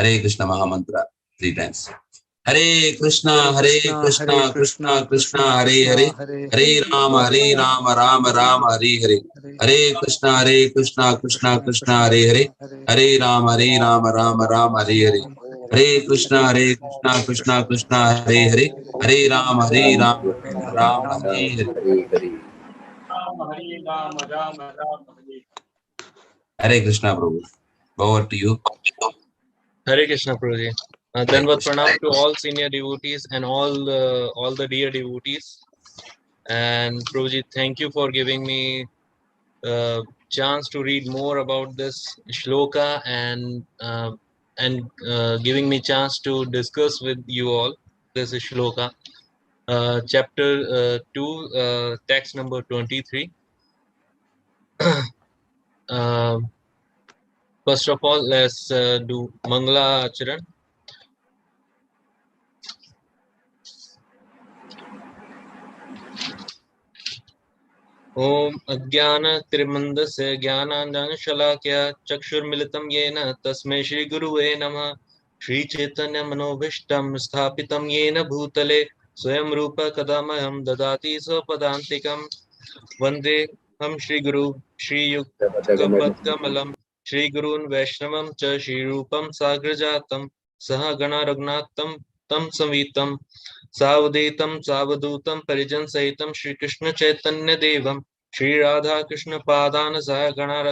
Hare Krishna Mahamantra 3 times. Hare Krishna, Krishna Krishna, Hare Hare, Hare Rama, Rama Rama, Hare Hare. Hare Krishna, Krishna Krishna, Hare Hare, Hare Rama, Rama Hare Hare. Hare Krishna, Krishna Krishna, Hare Hare, Hare Rama, Rama Hare Hare. Hare Krishna, Prabhu. Over to you. Hare Krishna, Prabhuji. Dandavat pranam to all senior devotees and all the dear devotees. And Prabhuji, thank you for giving me chance to read more about this shloka and giving me chance to discuss with you all this shloka. Chapter 2, text number 23. First of all, let's do Mangala Acharan. Om Ajnana Trimandasya Jnananjana Shalakya Chakshurmilitam Yena Tasmai Shri Guruve Namah Shri Chaitanya Manobhishtam Sthapitam Yena Bhutale Swayam Rupa Kadamayam Dadati Swapadantikam Vande Ham Shri Guru Shri Yukta Kamalam Shri Gurun Vaishnavam Cha Shri Rupam Sagrajatam Saha Gana Ragnatam Tam Savitam Savadaitam Savadutam Parijan Sahitam Shri Krishna Chaitanya Devam Shri Radha Krishna Padana Sahagana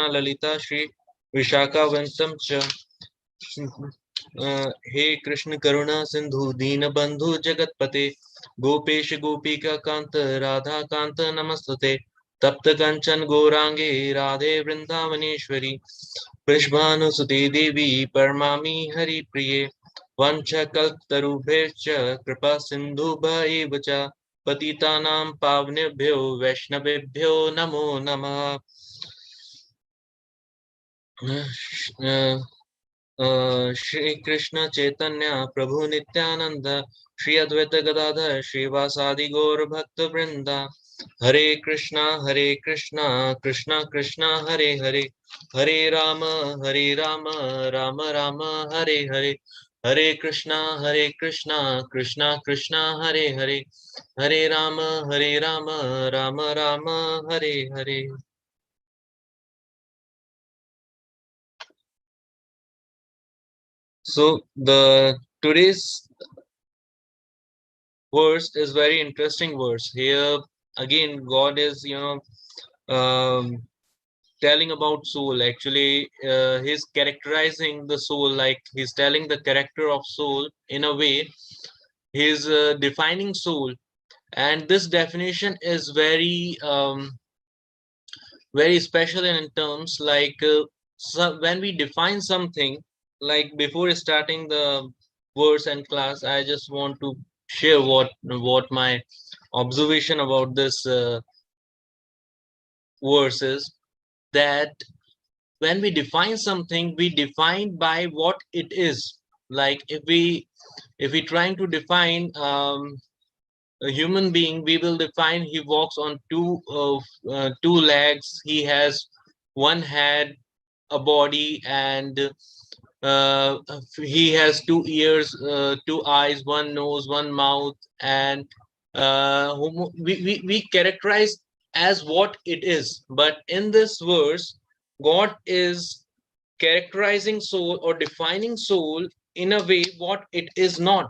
Lalita Shri Vishaka Vantam Cha He Krishna Karuna Sindhu Dina Bandhu Jagatpate Gopesh Gopika Kanta Radha Kanta Namastate Tapta Kanchan Gorange Radhe Vrindavaneshwari Prishbhanu Sute Devi Parmami Hari Priye Vanchakaltarubhescha Kripa Sindhubha evacha Patitanam Pavnebhyo Vaishnavebhyo Namo Namah. Shri Krishna Chaitanya Prabhu Nityananda Shri Advaita Gadadhar Shri Vasadi Gaur Bhakta Vrinda Hare Krishna Krishna Krishna Hare Hare Hare Rama Rama Rama Hare Hare Hare Krishna Krishna Krishna Hare Hare Hare Rama Rama Rama Hare Hare. So the today's verse is very interesting verse. Here again, God is telling about soul. Actually, he's characterizing the soul, like he's telling the character of soul in a way. He's defining soul, and this definition is very very special in terms like so when we define something. Like before starting the verse and class, I just want to share what my observation about this verse is, that when we define something, we define by what it is. Like if we trying to define a human being, we will define he walks on two legs, he has one head, a body, and he has 2 ears, 2 eyes, one nose, one mouth, and we characterize as what it is. But in this verse, God is characterizing soul or defining soul in a way what it is not.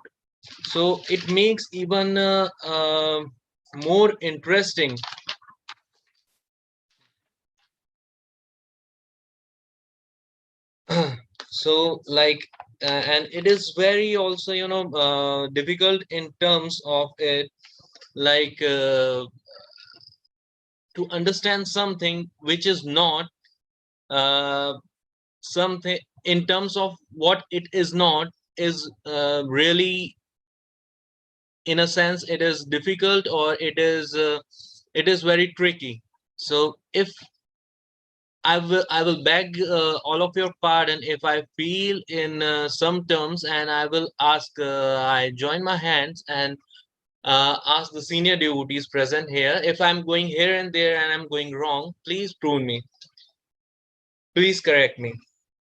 So it makes even more interesting. So like and it is very also difficult in terms of it, like to understand something which is not something in terms of what it is not is really, in a sense, it is difficult, or it is very tricky. So if I will beg all of your pardon if I feel in some terms, and I will ask, I join my hands and ask the senior devotees present here. If I'm going here and there and I'm going wrong, please prune me. Please correct me.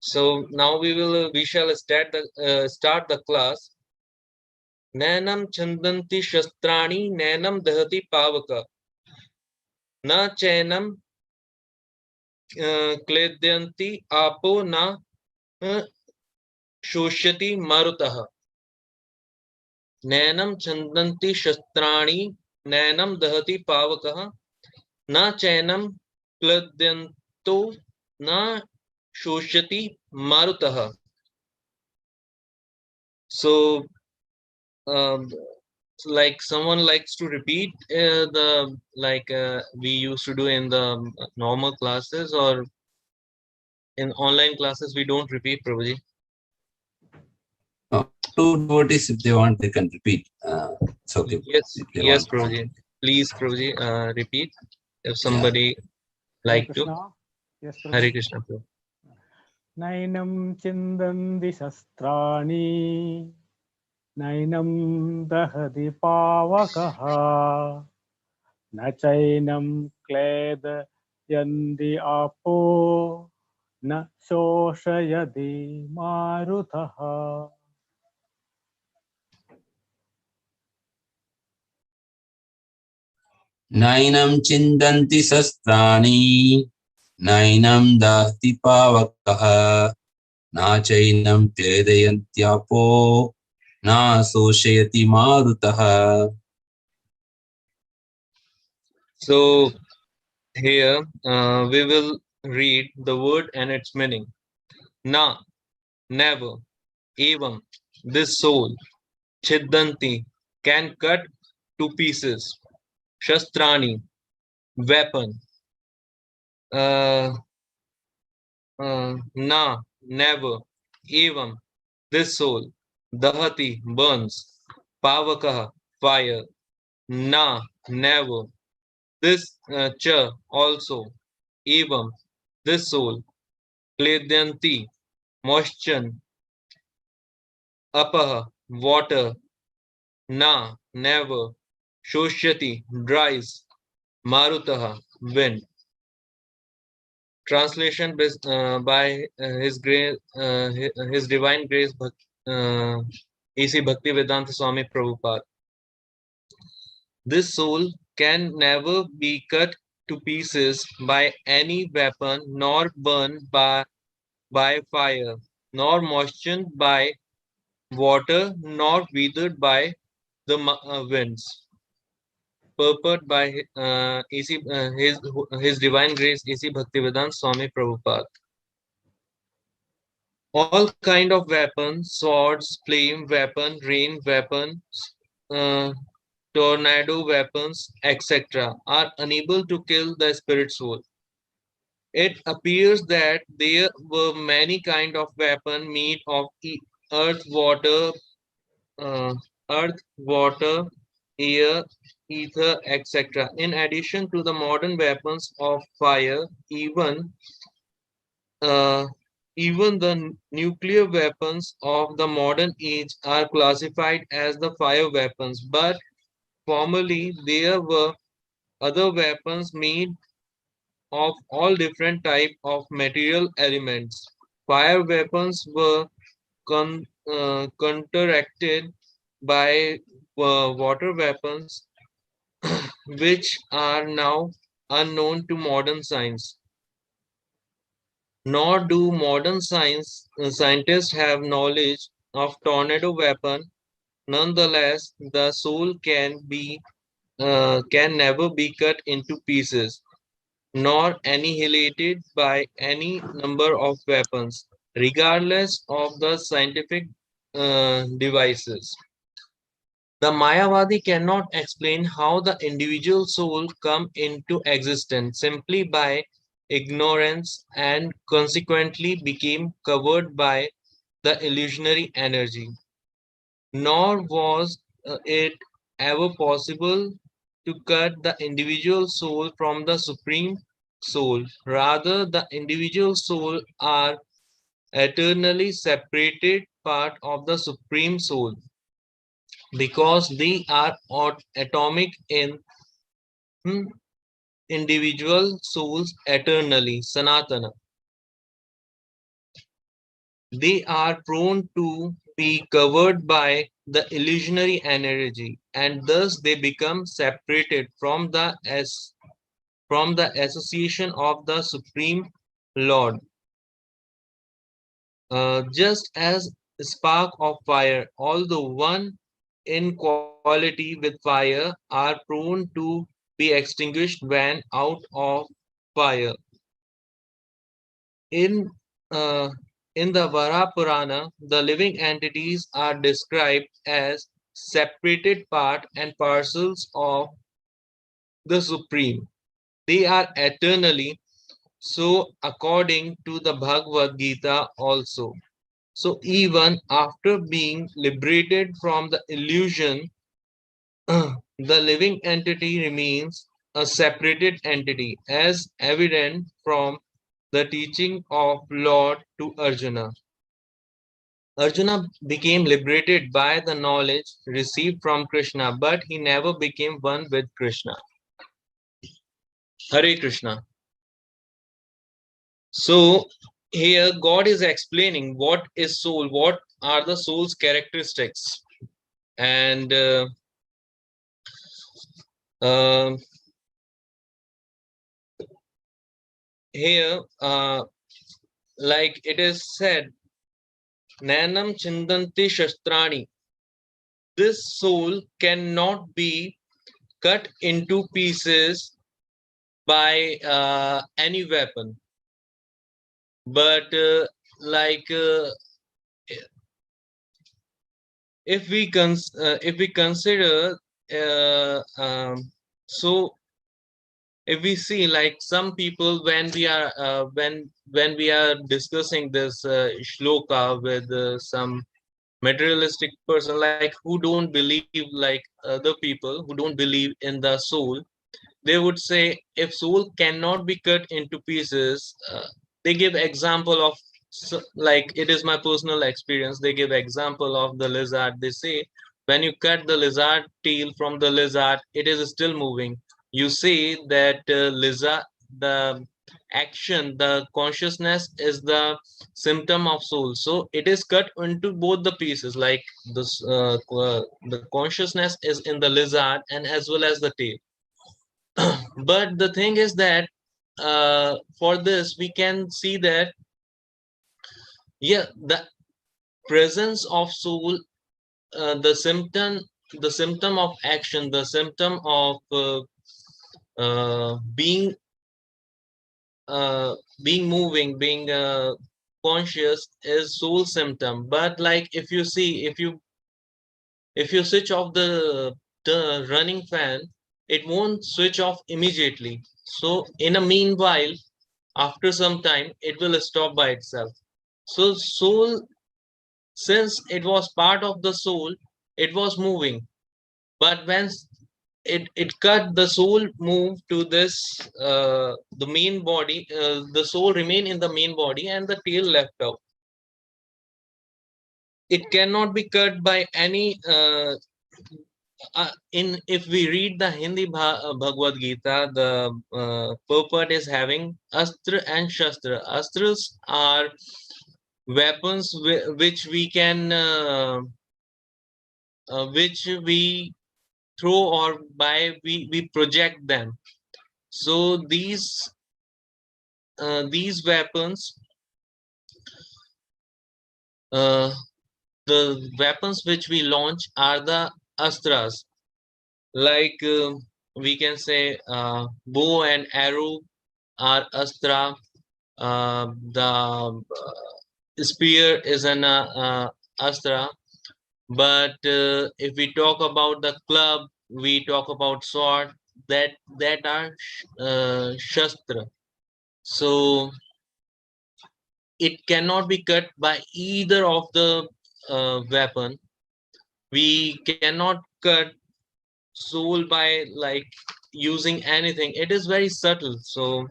So now we shall start the class. Nainam chandanti shastrani, nainam dahati pavaka, na chainam kledyanti apo na uh, shoshyati marutah. नैनम छन्दन्ति शस्त्राणि नैनम दहति पावकः न चैनम क्लद्यन्तो न शोष्यति मारुतः. So like someone likes to repeat the like we used to do in the normal classes, or in online classes we don't repeat, Prabhuji. Two devotees, if they want, they can repeat. It's okay. Yes, Prabhuji. Please, Prabhuji, repeat if somebody like to. Yes, Hare Krishna, Prabhu. Nainam chindandi shastrani, nainam dahati pavakaha, na chainam kleda yandi apo, na shoshayadi marutaha. Nainam chindanti sastrani, nainam dahti pavakaha, na chainam kledayantyapo, na soshayati marutaha. So here we will read the word and its meaning. Na, never. Evam, this soul. Chiddanti, can cut to pieces. Shastrani, weapon. Na, never. Evam, this soul. Dahati, burns. Pavakaha, fire. Na, never. This cha, also. Evam, this soul. Kledyanti, moisture. Apaha, water. Na, never. Shoshyati, dries. Marutaha, wind. Translation by His Divine Grace A.C. Bhaktivedanta Swami Prabhupada. This soul can never be cut to pieces by any weapon, nor burned by fire, nor moistened by water, nor withered by the winds. Purport by His Divine Grace A.C. Bhaktivedanta Swami Prabhupada. All kind of weapons, swords, flame weapon, rain weapons, uh, tornado weapons, etc., are unable to kill the spirit soul. It appears that there were many kind of weapon made of earth, water, uh, earth, water, air, ether, etc. In addition to the modern weapons of fire, uh, even the nuclear weapons of the modern age are classified as the fire weapons, but formerly there were other weapons made of all different type of material elements. Fire weapons were counteracted by water weapons, which are now unknown to modern science. Nor do modern scientists have knowledge of tornado weapon. Nonetheless, the soul can never be cut into pieces, nor annihilated by any number of weapons, regardless of the scientific devices. The Mayavadi cannot explain how the individual soul come into existence simply by ignorance and consequently became covered by the illusionary energy. Nor was it ever possible to cut the individual soul from the supreme soul. Rather, the individual soul are eternally separated part of the supreme soul, because they are atomic in individual souls eternally, Sanatana. They are prone to be covered by the illusionary energy, and thus they become separated from the association of the Supreme Lord. Just as a spark of fire, although one in quality with fire, are prone to be extinguished when out of fire. In uh, in the Vara Purana, the living entities are described as separated part and parcels of the Supreme. They are eternally so according to the Bhagavad Gita also. So even after being liberated from the illusion, the living entity remains a separated entity, as evident from the teaching of Lord to Arjuna. Arjuna became liberated by the knowledge received from Krishna, but he never became one with Krishna. Hare Krishna. So here God is explaining what is soul, what are the soul's characteristics, and uh, here, like it is said, Nanam Chindanti Shastrani. This soul cannot be cut into pieces by any weapon, but like if we consider so if we see like some people when we are when we are discussing this shloka with some materialistic person like who don't believe like other people who don't believe in the soul, they would say if soul cannot be cut into pieces, they give example of like it is my personal experience, they give example of the lizard. They say when you cut the lizard tail from the lizard, it is still moving. You say that lizard, the action, the consciousness is the symptom of soul, so it is cut into both the pieces, like this the consciousness is in the lizard and as well as the tail. But the thing is that for this we can see that yeah, the presence of soul, the symptom of action, the symptom of being uh, being moving, being conscious is soul symptom. But like if you switch off the running fan, it won't switch off immediately. So in a meanwhile, after some time, it will stop by itself. So soul, since it was part of the soul, it was moving. But when it cut, the soul moved to this the main body. The soul remained in the main body, and the tail left out. It cannot be cut by any in if we read the Hindi Bhagavad Gita, the purport is having astra and shastra. Astras are weapons which we can which we throw or by we project them. So these weapons, uh, the weapons which we launch are the astras, like we can say bow and arrow are astra. The spear is an astra. But if we talk about the club, we talk about sword. That are shastra. So it cannot be cut by either of the weapon. We cannot cut soul by like using anything. It is very subtle. So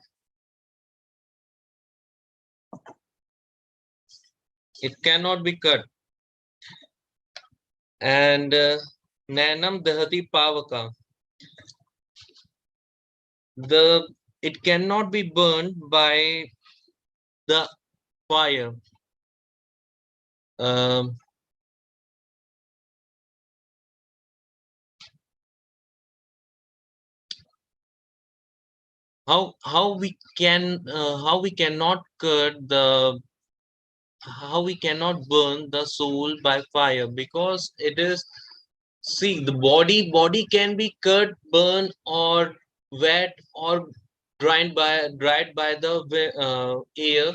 it cannot be cut. And nanam dahati pavaka. The it cannot be burned by the fire. um, how we cannot cut the how we cannot burn the soul by fire, because it is, see, the body can be cut, burned, or wet, or dried by the air,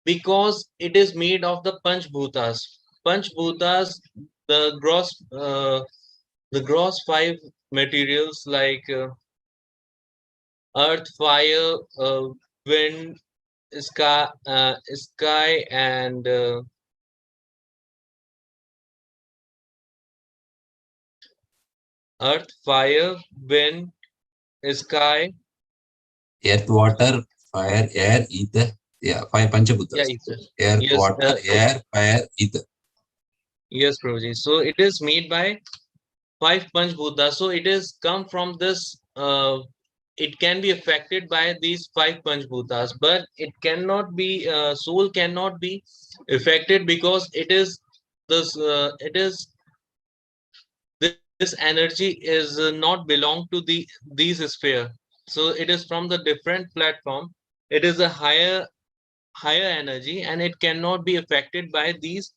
because it is made of the panch bhutas, the gross the gross five materials, like earth, fire, wind, sky, and earth, fire, wind, sky. Earth, water, fire, air, ether. Yeah, five Yeah, Panchabhutas. ether. Earth, Yes, water, air, fire, ether. yes, Prabhuji. So it is made by five Panch Bhutas. So it is come from this. It can be affected by these five Panch Bhutas, but it cannot be. Soul cannot be affected, because it is this. This energy is not belong to these sphere. So it is from the different platform. It is a higher energy, and it cannot be affected by these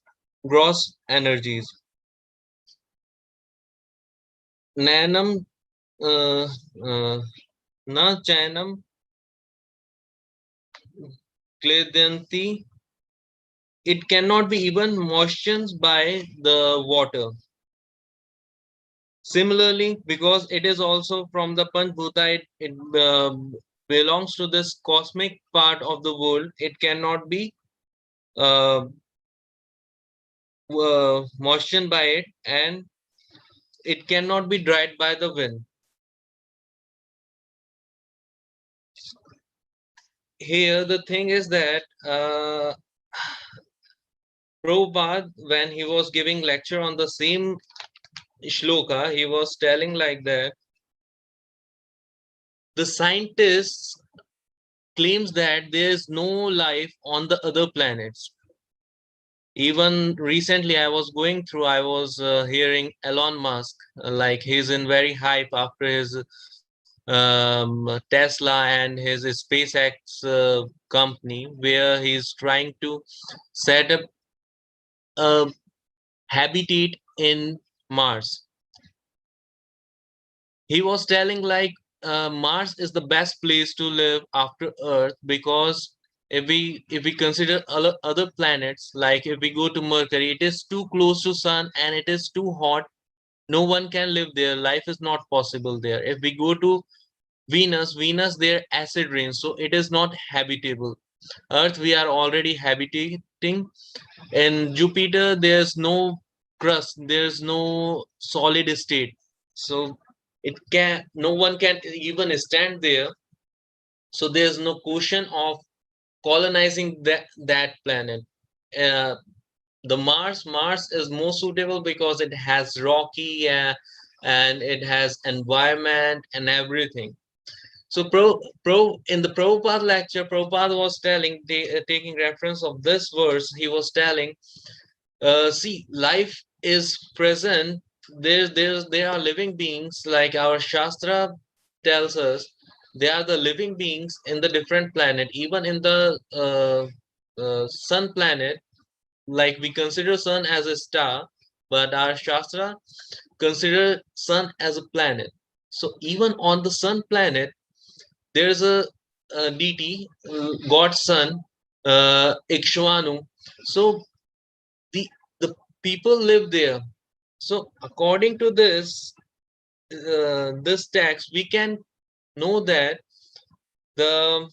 gross energies. Nanam uh, uh, na chainam kledanti. It cannot be even moistened by the water. Similarly, because it is also from the Panch Bhuta, it belongs to this cosmic part of the world. It cannot be uh, moistened by it, and it cannot be dried by the wind. Here, the thing is that Prabhupada, when he was giving lecture on the same shloka, he was telling like that the scientists claims that there is no life on the other planets. Even recently, I was going through, I was hearing Elon Musk, like he's in very hype after his Tesla and his SpaceX company, where he's trying to set up a habitat in Mars. He was telling like Mars is the best place to live after Earth, because if we consider other planets, like if we go to Mercury, it is too close to sun and it is too hot. No one can live there. Life is not possible there. If we go to Venus, there acid rain, so it is not habitable. Earth, we are already habitating. In Jupiter, there's no crust, there's no solid state. So no one can even stand there. So there's no question of colonizing that planet. Uh, the Mars is more suitable because it has rocky and it has environment and everything. So in the Prabhupada lecture, Prabhupada was telling, taking reference of this verse, he was telling, see, life is present. There are living beings, like our Shastra tells us. They are the living beings in the different planet, even in the sun planet. Like we consider sun as a star, but our Shastra consider sun as a planet. So even on the sun planet, there's a deity, God's son, Ikshvanu. So the the people live there. So according to this text, we can know that the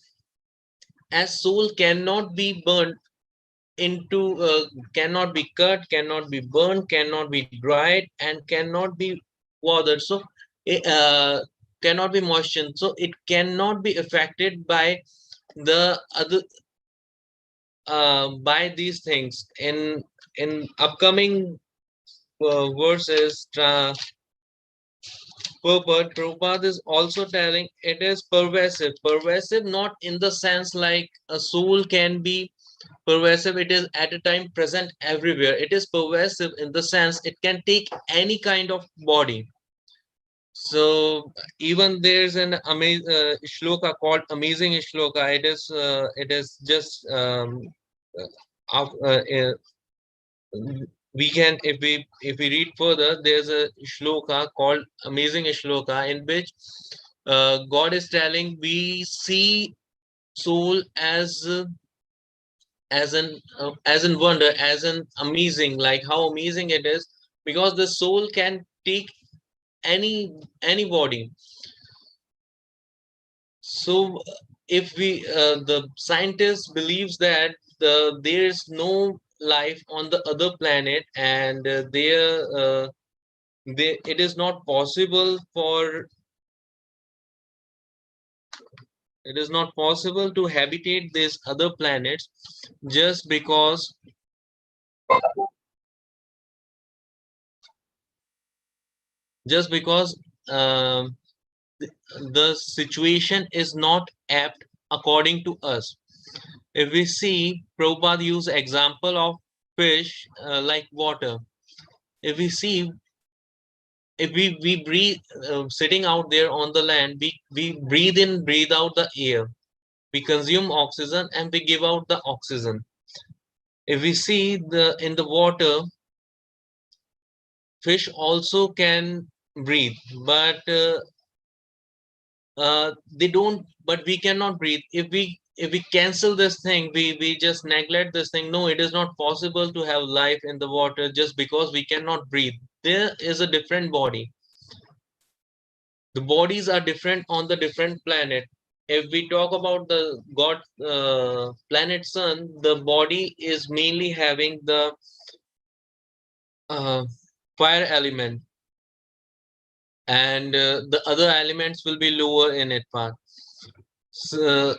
as soul cannot be burnt into, cannot be cut, cannot be burned, cannot be dried, and cannot be watered. So cannot be moistened. So it cannot be affected the other by these things. In upcoming verses, Prabhupada is also telling it is pervasive. Pervasive not in the sense like a soul can be Pervasive, it is at a time present everywhere. It is pervasive in the sense it can take any kind of body. So even there's an amazing shloka called amazing shloka. It is just uh, uh, we can, if we read further, there's a shloka called amazing shloka in which God is telling we see soul as an wonder, as an amazing, like how amazing it is, because the soul can take any body. So if we the scientist believes that there's no life on the other planet, and it is not possible for, it is not possible to habitate these other planets, just because just because um, the situation is not apt according to us. If we see, Prabhupada use example of fish like water. If we see, if we breathe, sitting out there on the land, we breathe in, breathe out the air. We consume oxygen and we give out the oxygen. If we see in the water, fish also can breathe, but they don't, but we cannot breathe. If we cancel this thing, we just neglect this thing. No, it is not possible to have life in the water just because we cannot breathe. There is a different body. The bodies are different on the different planet. If we talk about the god planet sun, the body is mainly having the uh, fire element, and the other elements will be lower in it part. So,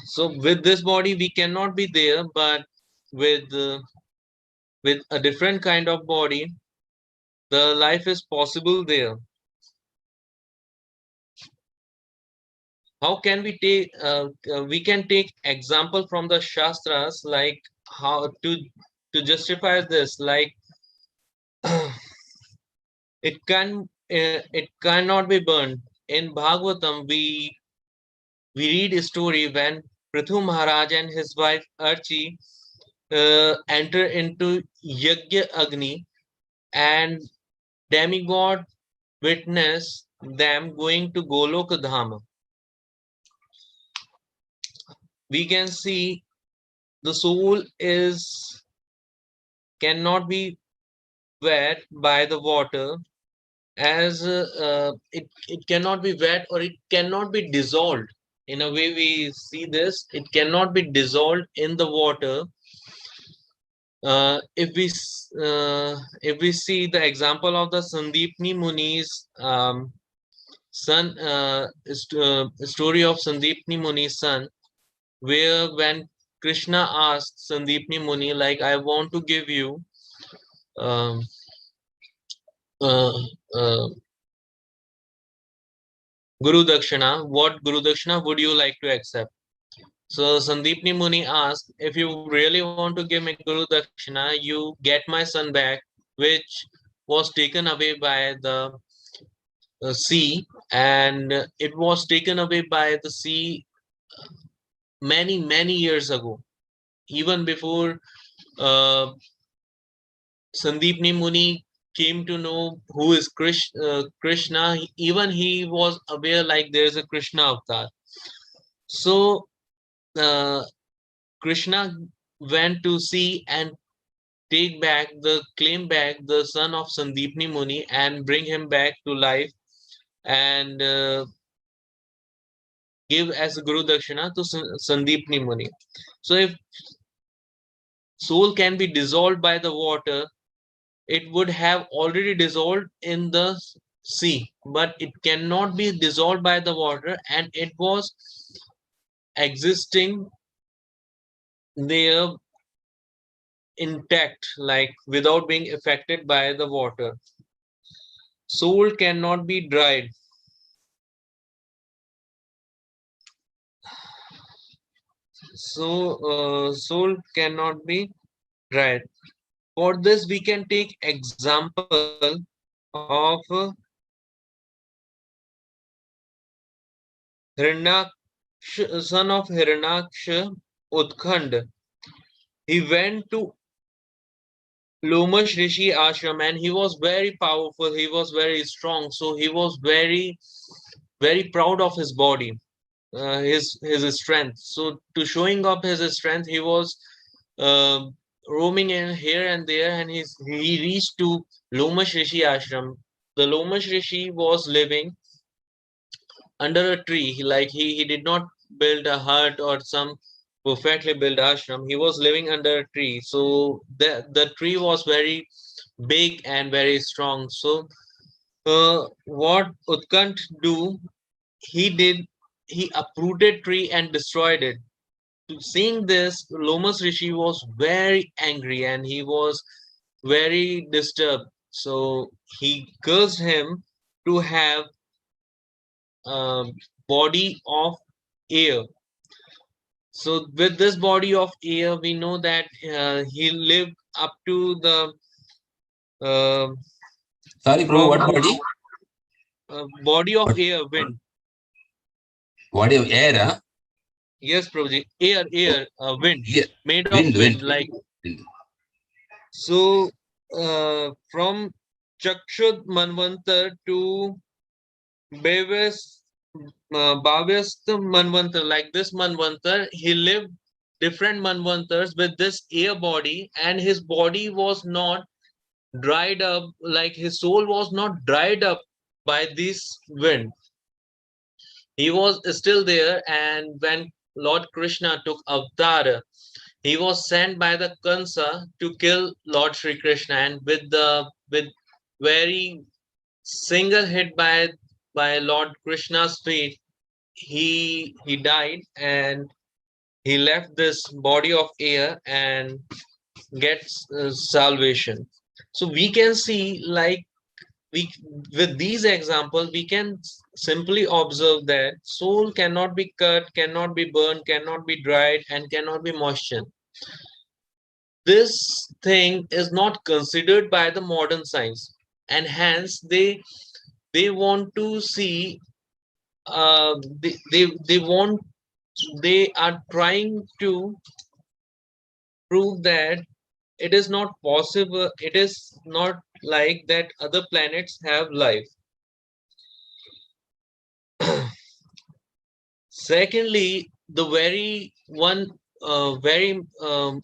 so with this body we cannot be there, but with uh, with a different kind of body, the life is possible there. How can we take we can take example from the shastras, like how to justify this, like it cannot be burned. In Bhagavatam we read a story when Prithu Maharaj and his wife Archi enter into Yajna Agni, and demigod witness them going to Goloka Dhama. We can see the soul is cannot be wet by the water, as it cannot be wet, or it cannot be dissolved. In a way we see this, it cannot be dissolved in the water. If we see the example of the Sandeepni Muni's son, story of Sandeepni Muni's son, where when Krishna asked Sandeepni Muni, like, I want to give you um, uh, uh, Guru Dakshina, what Guru Dakshina would you like to accept? So Sandeepni Muni asked, if you really want to give me Guru Dakshina, you get my son back, which was taken away by the sea, and it was taken away by the sea many years ago, even before uh, Sandeepni Muni came to know who is Krishna. Even he was aware like there is a Krishna avatar. So uh, Krishna went to sea and claim back the son of Sandeepni Muni and bring him back to life, and give as a Guru Dakshina to Sandeepni Muni. So if soul can be dissolved by the water, it would have already dissolved in the sea, but it cannot be dissolved by the water, and it was existing there intact, like without being affected by the water. Soul cannot be dried. So soul cannot be dried. For this, we can take example of Hiranyaksh, son of Hiranyaksh, Utkhand. He went to Lomash Rishi ashram and he was very powerful. He was very strong. So he was very proud of his body, his strength. So to showing up his strength, he was uh, roaming in here and there, and he reached to Lomash Rishi ashram. The Lomash Rishi was living under a tree. He did not build a hut or some perfectly built ashram. He was living under a tree. So the tree was very big and very strong. So what Utkant do? He did. He uprooted tree and destroyed it. Seeing this, Lomas Rishi was very angry and he was very disturbed. So he cursed him to have a body of air. So with this body of air, we know that he lived up to the uh, Sorry, Prabhu, what from body? body of What air, wind. body of air? Huh? Yes, Prabhuji, Oh, air, wind, yeah. made of Wind, wind. wind. Like Wind. so, from Chakshud Manvantar to Bhavyas Bhavyast Manvantar, like this Manvantar, he lived different Manvantars with this air body, and his body was not dried up, like his soul was not dried up by this wind. He was still there, and when Lord Krishna took avatar, he was sent by the Kansa to kill Lord Sri Krishna, and with very single hit by Lord Krishna's feet, he died and he left this body of air and gets salvation. So we can see, like, we with these examples we can simply observe that soul cannot be cut, cannot be burned, cannot be dried, and cannot be moistened. This thing is not considered by the modern science, and hence they want to see, they want, they are trying to prove that it is not possible, it is not like that other planets have life. Secondly, the very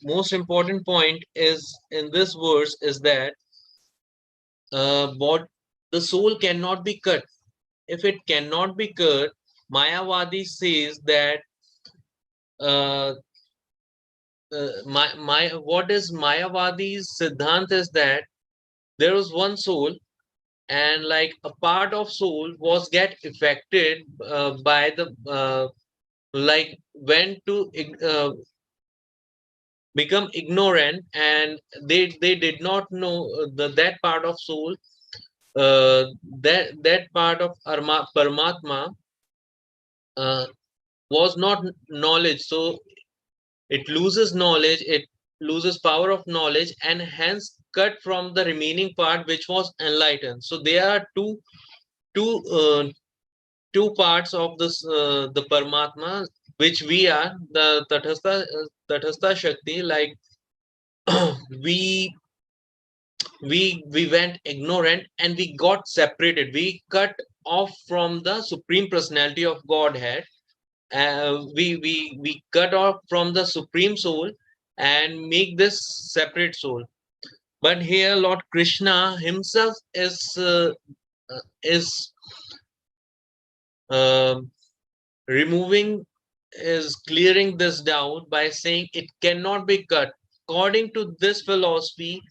most important point is in this verse is that what the soul cannot be cut. If it cannot be cut, Mayavadi says that uh, my what is Mayavadi's Siddhant is that there was one soul, and like a part of soul was get affected by the like went to become ignorant, and they did not know that part of soul, that part of Paramatma uh, was not knowledge. So it loses knowledge, it loses power of knowledge, and hence cut from the remaining part which was enlightened. So there are two two parts of this the Paramatma, which we are the Tathastha Shakti. Like we we went ignorant and we got separated, we cut off from the supreme personality of Godhead. We cut off from the supreme soul and make this separate soul. But here Lord Krishna himself is uh, removing, is clearing this doubt by saying it cannot be cut. According to this philosophy,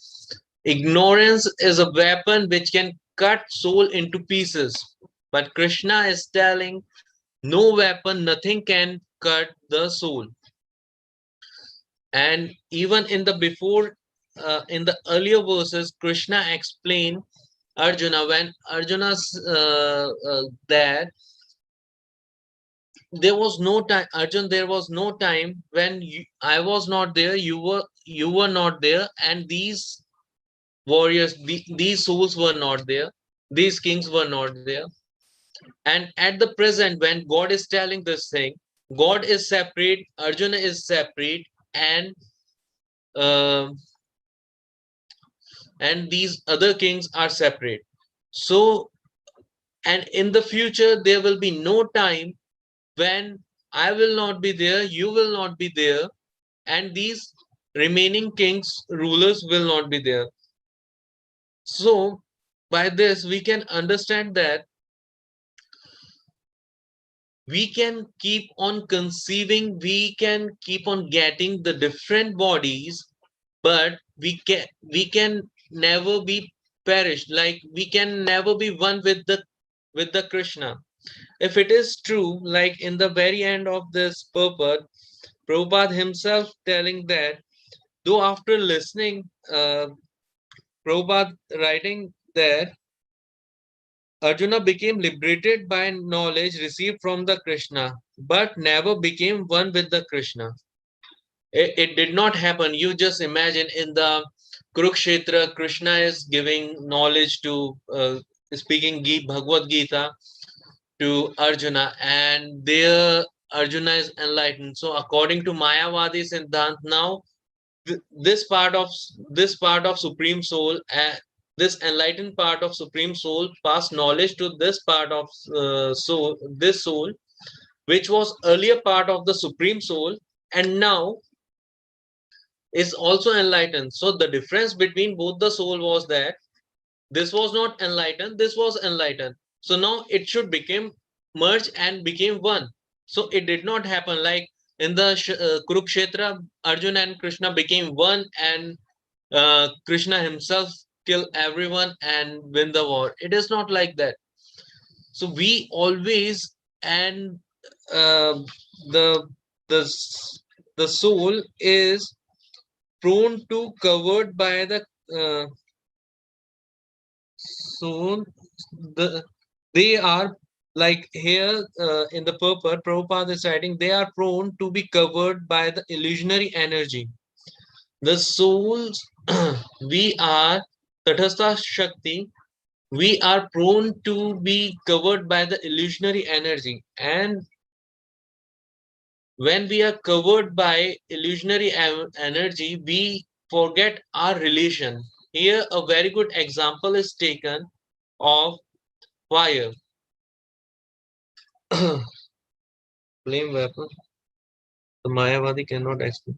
ignorance is a weapon which can cut soul into pieces. But Krishna is telling no weapon, nothing can cut the soul. And even in the before, in the earlier verses, Krishna explained Arjuna when Arjuna's that there was no time, Arjun, there was no time when I was not there, you were not there, and these warriors, these souls were not there, these kings were not there. And at the present, when God is telling this thing, God is separate, Arjuna is separate, and uh, these other kings are separate. So, and in the future, there will be no time when I will not be there, you will not be there, and these remaining kings, rulers will not be there. So, by this, we can understand that we can keep on conceiving, we can keep on getting the different bodies, but we can never be perished, like we can never be one with the Krishna. If it is true, like in the very end of this purport, Prabhupada himself telling that, though after listening, Prabhupada writing that Arjuna became liberated by knowledge received from the Krishna, but never became one with the Krishna. It did not happen. You just imagine in the Kurukshetra, Krishna is giving knowledge to, speaking Bhagavad Gita to Arjuna, and there Arjuna is enlightened. So, according to Mayavadi Siddhant, now this part of Supreme Soul, this enlightened part of Supreme Soul, pass knowledge to this part of soul, this soul, which was earlier part of the Supreme Soul, and now is also enlightened. So the difference between both the soul was that this was not enlightened, this was enlightened. So now it should become merge and became one. So it did not happen like in the Kurukshetra, Arjuna and Krishna became one, and Krishna himself kill everyone and win the war. It is not like that. So we always, and uh, the the the soul is prone to covered by the soul. The they are like here in the purport, Prabhupada is writing, they are prone to be covered by the illusionary energy. The souls, we are Tatastha Shakti, we are prone to be covered by the illusionary energy. And when we are covered by illusionary energy, we forget our relation. Here, a very good example is taken of fire. Flame weapon. The Mayavadi cannot explain.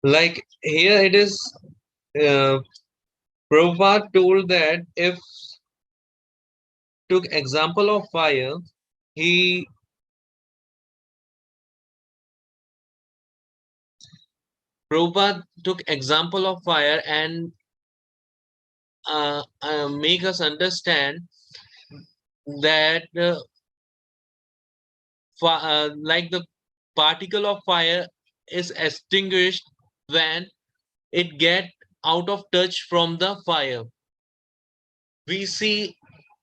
Like here, it is. Prabhupada told that if took example of fire, he Prabhupada took example of fire and make us understand that like the particle of fire is extinguished when it get out of touch from the fire. We see,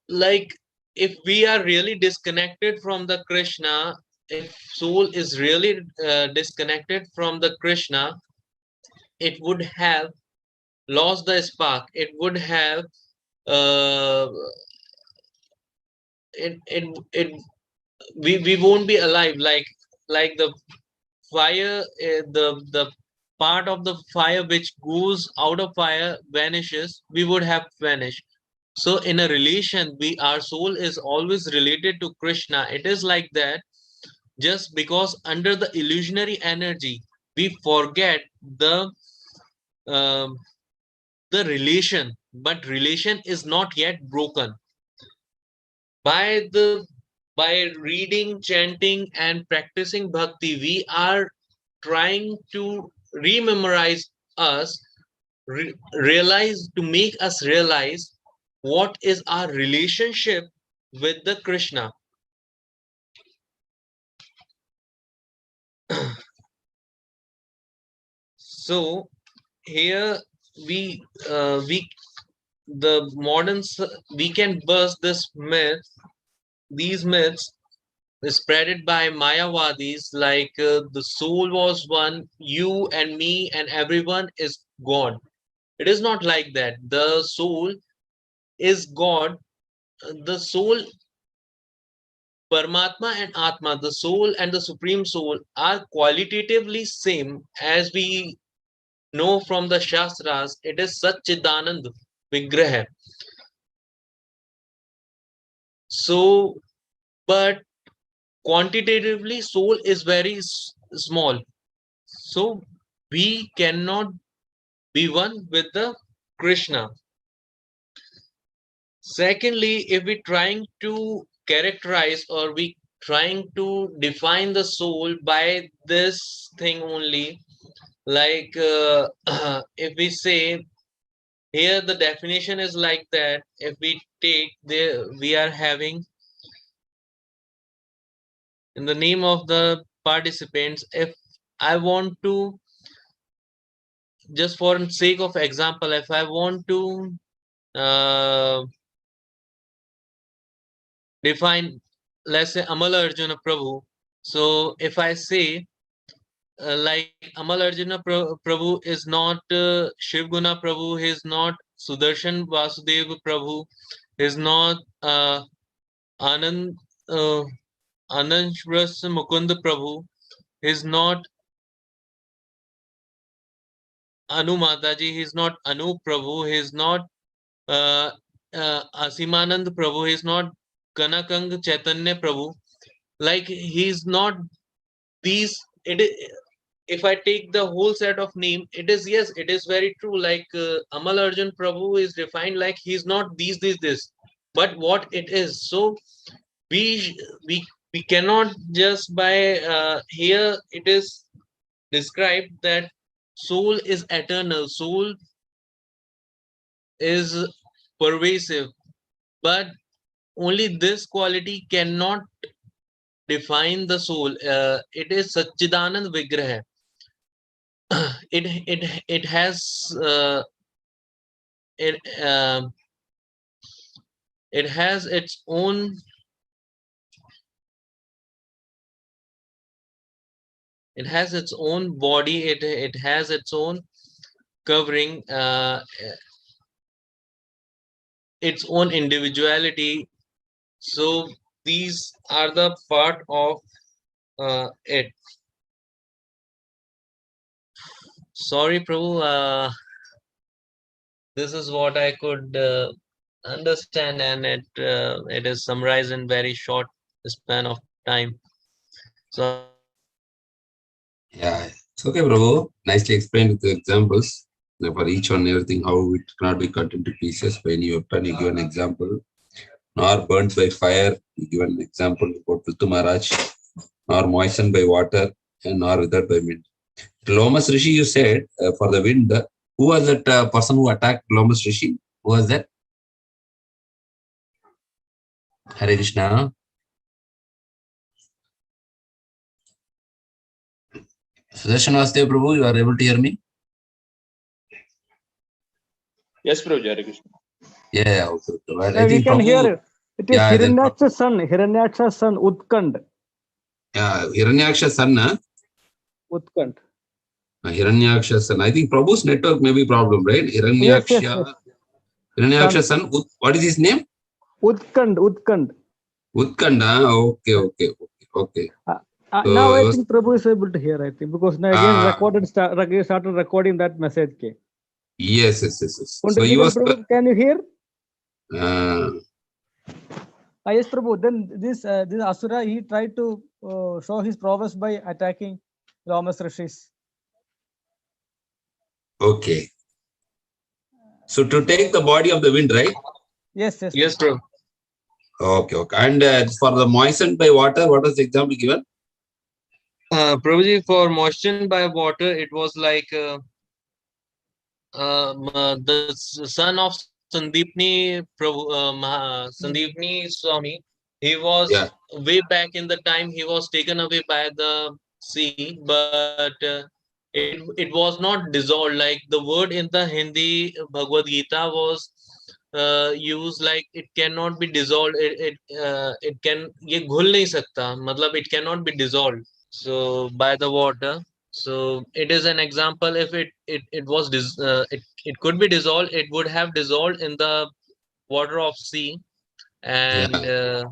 like, if we are really disconnected from the Krishna, if soul is really disconnected from the Krishna, it would have lost the spark, it would have uh, it we won't be alive, like the fire, the part of the fire which goes out of fire vanishes, we would have vanished. So in a relation, we our soul is always related to Krishna. It is like that. Just because under the illusionary energy we forget um, the relation, but relation is not yet broken. By the by reading, chanting, and practicing bhakti, we are trying to rememorize us, realize, to make us realize what is our relationship with the Krishna. So here we the we can burst this myth, these myths spreaded by Mayavadis, like the soul was one, you and me and everyone is God. It is not like that. The soul is God. The soul, Paramatma and Atma, the soul and the Supreme Soul are qualitatively same as we know from the Shastras. It is Satchidanand Vigraha. So, but quantitatively, soul is very small. So, we cannot be one with the Krishna. Secondly, if we trying to characterize or we trying to define the soul by this thing only, like if we say here the definition is like that, if we take the we are having in the name of the participants, if I want to, just for sake of example, if I want to uh, define, let's say Amal Arjuna Prabhu. So if I say like Amal Arjuna Prabhu is not Shiv Guna Prabhu, he is not Sudarshan Vasudev Prabhu, he is not Anand uh, Anandras Mukund Prabhu, he is not Anu Mataji, he is not Anu Prabhu, he is not Asimanand Prabhu, he is not Kanakang Chaitanya Prabhu. Like he is not these. If I take the whole set of name, it is, yes, it is very true. Like Amal Arjun Prabhu is defined like he's not this, but what it is. So we we we cannot just by here it is described that soul is eternal, soul is pervasive, but only this quality cannot define the soul. It is Satchidanand Vigraha. It has it it has its own, it has its own body, it has its own covering, its own individuality. So these are the part of it. Sorry Prabhu, this is what I could understand, and it is summarized in very short span of time. So Yeah, it's okay, Prabhu. Nicely explained with the examples for each one, everything, how it cannot be cut into pieces. When you turn, you give an example. Nor burnt by fire, you give an example about Prithu Maharaj, nor moistened by water, and nor withered by wind. Lomas Rishi, you said for the wind, who was that person who attacked Lomas Rishi? Who was that? Hare Krishna. Sudarshan Vastev Prabhu, you are able to hear me? Yes, Prabhu, Hare Krishna. Yeah, okay. Yeah, we can hear it. It is Yeah, Hiranyaksha's son, Utkand. Yeah, Hiranyaksha's son, Utkand. Hiranyaksha's son. I think Prabhu's network may be problem, right? Hiranyaksha, Hiranyaksha's son. What is his name? Utkand. Utkanda. Okay. Now I think Prabhu is able to hear, I think, because now again started recording that message. Yes. So he was, Prabhu, can you hear? Yes, Prabhu. Then this Asura, he tried to show his prowess by attacking Lomas Rishis. Okay. So to take the body of the wind, right? Yes, Prabhu. Okay. And for the moistened by water, what was the example given? Prabhuji, for moistened by water, it was like the son of Sandeepni Prabhu, Sandeepni Swami. He was way back in the time, he was taken away by the sea, but it was not dissolved. Like the word in the Hindi Bhagavad Gita was use, like it cannot be dissolved. It can ये घुल नहीं सकता, मतलब it cannot be dissolved so by the water. So it is an example. If it could be dissolved, it would have dissolved in the water of sea. And Yeah.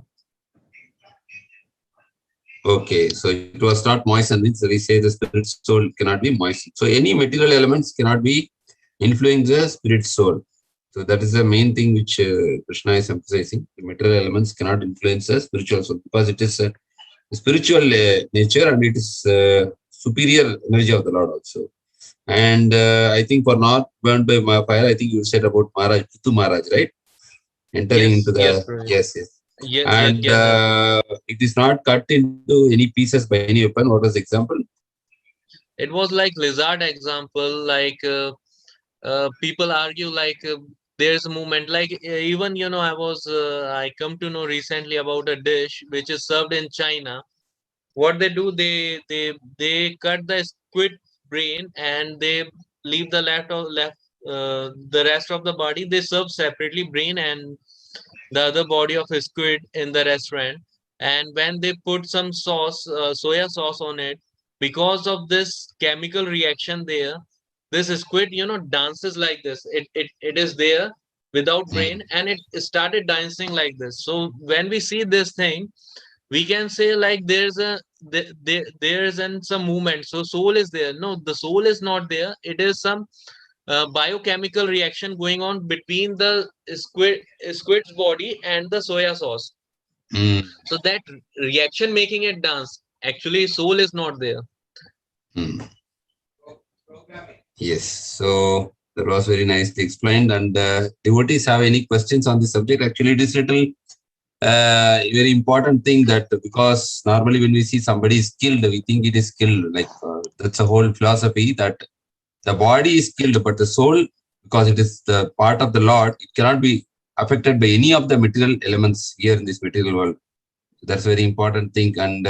Okay, so it was not moistened. Means we say the spirit soul cannot be moistened. So any material elements cannot be influence the spirit soul. So that is the main thing which Krishna is emphasizing. The material elements cannot influence the spiritual soul because it is spiritual nature and it is superior energy of the Lord also. And I think for not burned by fire, I think you said about Maharaj, Prithu Maharaj, right? Entering into yes, the, Praveen. yes, yes. And Yajna. it is not cut into any pieces by any weapon. What was the example? It was like lizard example, like people argue like there's a movement, like even I come to know recently about a dish which is served in China. What they do, they cut the squid brain and they leave the the rest of the body. They serve separately brain and the other body of a squid in the restaurant. And when they put some sauce, soya sauce on it, because of this chemical reaction there, this squid dances like this. It is there without brain, Mm. and it started dancing like this. So when we see this thing, we can say like there's some movement, so soul is there. No, the soul is not there. It is some biochemical reaction going on between the squid's body and the soya sauce. Mm. So that reaction making it dance. Actually, soul is not there. Mm. Yes. So that was very nicely explained. And devotees have any questions on this subject? Actually, it is little very important thing that because normally when we see somebody is killed, we think it is killed. Like that's a whole philosophy that the body is killed, but the soul, because it is the part of the Lord, it cannot be affected by any of the material elements here in this material world. That's a very important thing. And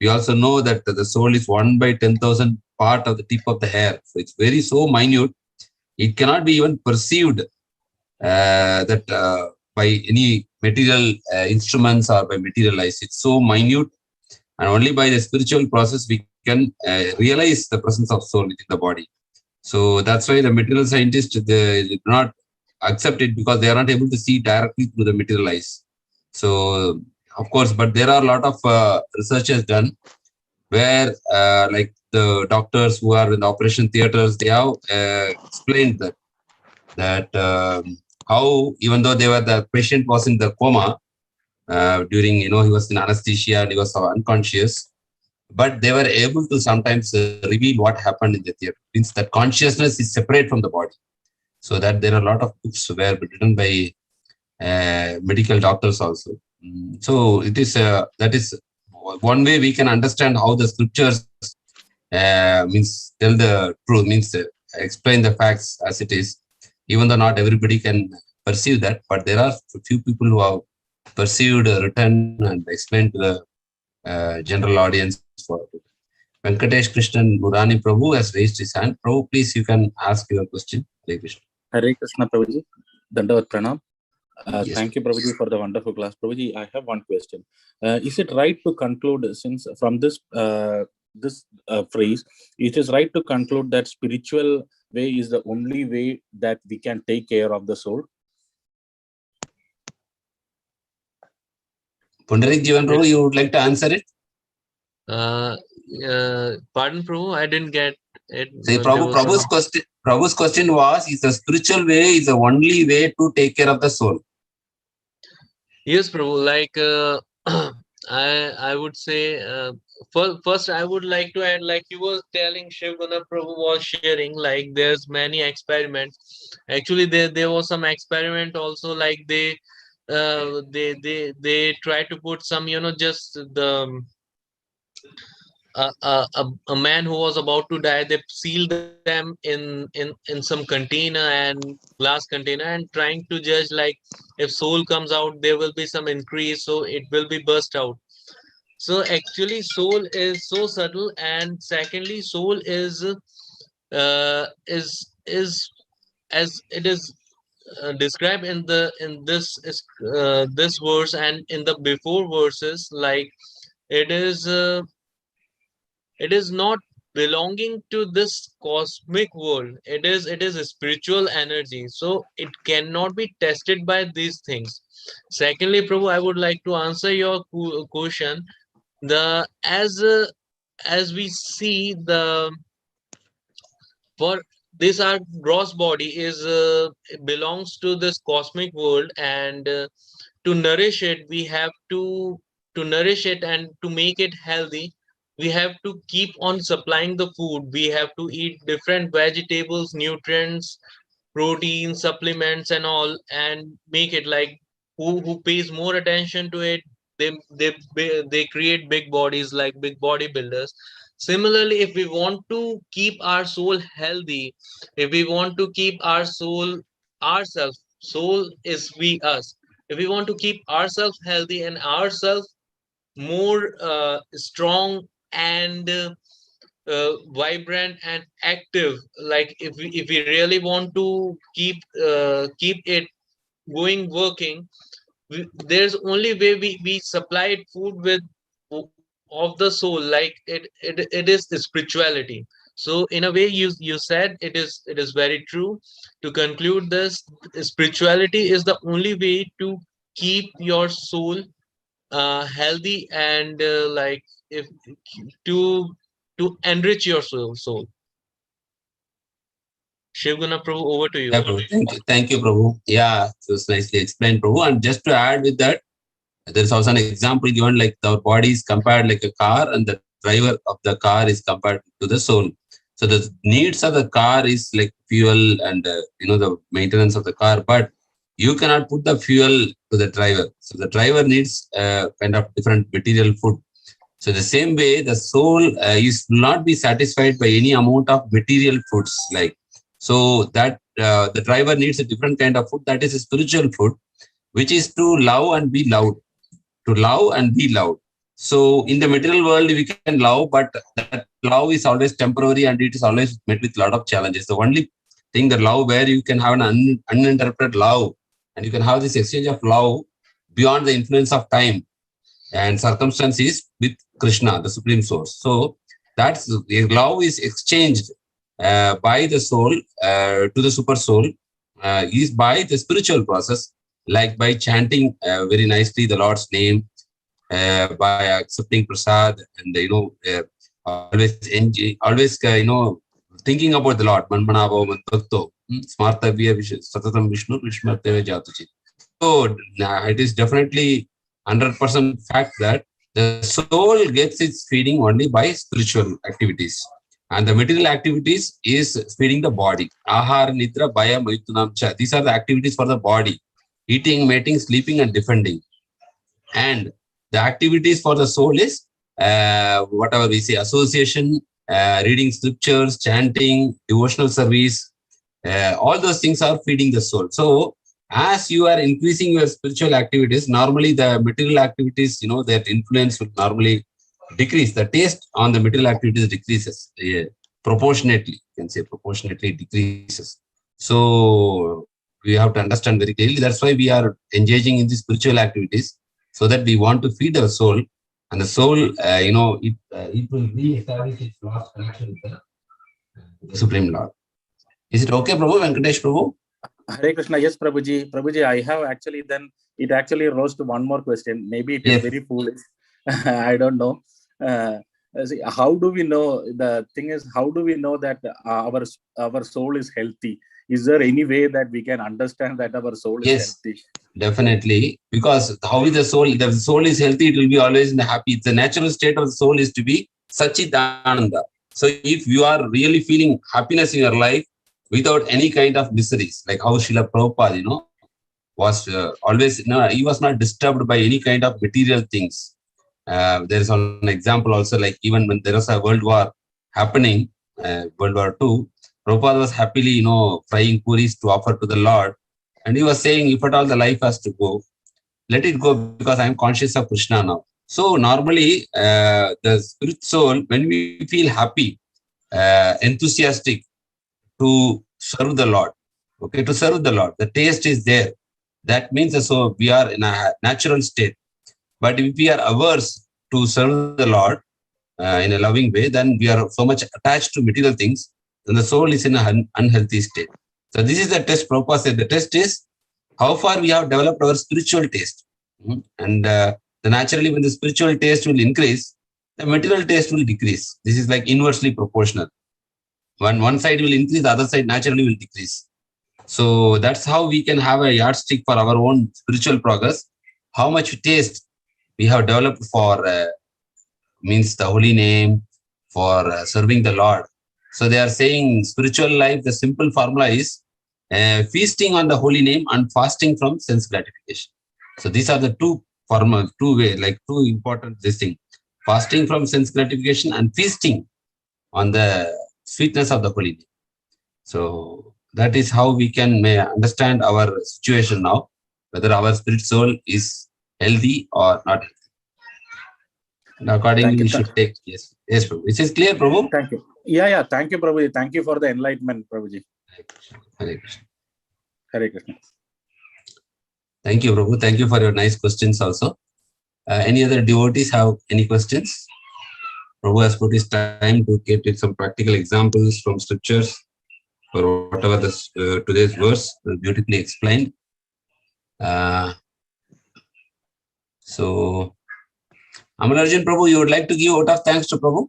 we also know that the soul is 1 by 10,000 part of the tip of the hair. So it's very so minute. It cannot be even perceived that by any material instruments or by material eyes. It's so minute. And only by the spiritual process we can realize the presence of soul within the body. So that's why the material scientists they do not accept it because they are not able to see directly through the material eyes. So of course, but there are a lot of researches done where like the doctors who are in the operation theaters, they have explained that how even though they were the patient was in the coma during he was in anesthesia and he was unconscious, but they were able to sometimes reveal what happened in the theater. Means that consciousness is separate from the body. So that there are a lot of books were written by medical doctors also. So it is that is one way we can understand how the scriptures means tell the truth, means explain the facts as it is. Even though not everybody can perceive that, but there are few people who have perceived, written, and explained to the general audience for it. Venkatesh Krishnan Murani Prabhu has raised his hand. Prabhu, please, you can ask your question. Hare Krishna. Hare Krishna, Prabhuji. Dandavat Pranam. Yes. Thank you, Prabhuji, for the wonderful class. Prabhuji, I have one question. Is it right to conclude, since from this phrase, it is right to conclude that spiritual way is the only way that we can take care of the soul? Pundarika Jeevan Prabhu, you would like to answer it? Pardon, Prabhu, I didn't get it. Say, There Prabhu, was some... Prabhu's question was, is the spiritual way is the only way to take care of the soul? Yes, Prabhu. Like I would say first I would like to add, like you were telling, Shivguna Prabhu was sharing, like there's many experiments. Actually, there was some experiment also, like they try to put some just the a man who was about to die. They seal them in some container and glass container, and trying to judge, like if soul comes out, there will be some increase, so it will be burst out. So actually soul is so subtle, and secondly soul is as it is described in this verse and in the before verses, like it is it is not belonging to this cosmic world. It is a spiritual energy, so it cannot be tested by these things. Secondly, Prabhu, I would like to answer your question. The as we see the for this our gross body is belongs to this cosmic world, and to nourish it we have to nourish it and to make it healthy, we have to keep on supplying the food. We have to eat different vegetables, nutrients, protein supplements and all, and make it like who pays more attention to it, they create big bodies like big bodybuilders. Similarly, if we want to keep our soul healthy, if we want to keep our soul ourselves, soul is we us, if we want to keep ourselves healthy and ourselves more strong and vibrant and active, like if we really want to keep it going working, there's only way we supply it food with of the soul, like it is the spirituality. So in a way, you said it is very true. To conclude this, spirituality is the only way to keep your soul healthy and like if to to enrich your soul. Shivguna Prabhu, over to you. Yeah, Prabhu. Thank you, Prabhu. Yeah, it was nicely explained, Prabhu. And just to add with that, there is also an example given like our body is compared like a car, and the driver of the car is compared to the soul. So the needs of the car is like fuel and the maintenance of the car, but you cannot put the fuel to the driver. So the driver needs kind of different material food. So the same way, the soul is not be satisfied by any amount of material foods. Like so that the driver needs a different kind of food, that is a spiritual food, which is to love and be loved. To love and be loved. So in the material world, we can love, but that love is always temporary and it is always met with a lot of challenges. The only thing, the love where you can have an uninterrupted love, and you can have this exchange of love beyond the influence of time and circumstances with Krishna, the Supreme Source. So that's the love is exchanged by the soul to the super soul is by the spiritual process, like by chanting very nicely the Lord's name, by accepting prasad, and always thinking about the Lord. Manmanavo mantakto smartavya satatam Vishnu Vishmarteve jatuchi. So it is definitely 100% fact that the soul gets its feeding only by spiritual activities. And the material activities is feeding the body. Ahar, nidra, bhaya, maitunam cha. These are the activities for the body. Eating, mating, sleeping, and defending. And the activities for the soul is whatever we say, association, reading scriptures, chanting, devotional service. All those things are feeding the soul. So as you are increasing your spiritual activities, normally the material activities, their influence will normally decrease. The taste on the material activities decreases proportionately. You can say proportionately decreases. So we have to understand very clearly. That's why we are engaging in the spiritual activities, so that we want to feed our soul, and the soul, it will re-establish its lost connection with the Supreme Lord. Is it okay, Prabhu? Venkatesh Prabhu? Hare Krishna. Yes, Prabhuji. Prabhuji, I have actually it actually rose to one more question. Maybe it is very foolish. I don't know. How do we know? The thing is, how do we know that our soul is healthy? Is there any way that we can understand that our soul is healthy? Definitely. Because how is the soul? If the soul is healthy, it will be always in the happy. The natural state of the soul is to be Sachidananda. So if you are really feeling happiness in your life without any kind of miseries, like how Srila Prabhupada, was always, he was not disturbed by any kind of material things. There is an example also, like even when there was a world war happening, World War II, Prabhupada was happily, frying puris to offer to the Lord. And he was saying, if at all the life has to go, let it go, because I am conscious of Krishna now. So normally, the spirit soul, when we feel happy, enthusiastic to serve the Lord, okay, to serve the Lord. The taste is there. That means so we are in a natural state. But if we are averse to serve the Lord in a loving way, then we are so much attached to material things, then the soul is in an unhealthy state. So this is the test Prabhupada said. The test is how far we have developed our spiritual taste. And naturally, when the spiritual taste will increase, the material taste will decrease. This is like inversely proportional. When one side will increase, the other side naturally will decrease. So that's how we can have a yardstick for our own spiritual progress. How much taste we have developed for means the holy name, for serving the Lord. So they are saying spiritual life, the simple formula is feasting on the holy name and fasting from sense gratification. So these are the two ways, like two important this thing. Fasting from sense gratification and feasting on the sweetness of the holy name. So that is how we can understand our situation now, whether our spirit soul is healthy or not healthy. And accordingly, we should take, yes, Prabhu. This is clear, Prabhu? Thank you. Yeah, thank you, Prabhuji. Thank you for the enlightenment, Prabhuji. Hare Krishna. Hare Krishna. Thank you, Prabhu. Thank you for your nice questions also. Any other devotees have any questions? Prabhu has put his time to get some practical examples from scriptures for whatever this today's verse beautifully explained. So, Amalarjan Prabhu, you would like to give vote of thanks to Prabhu?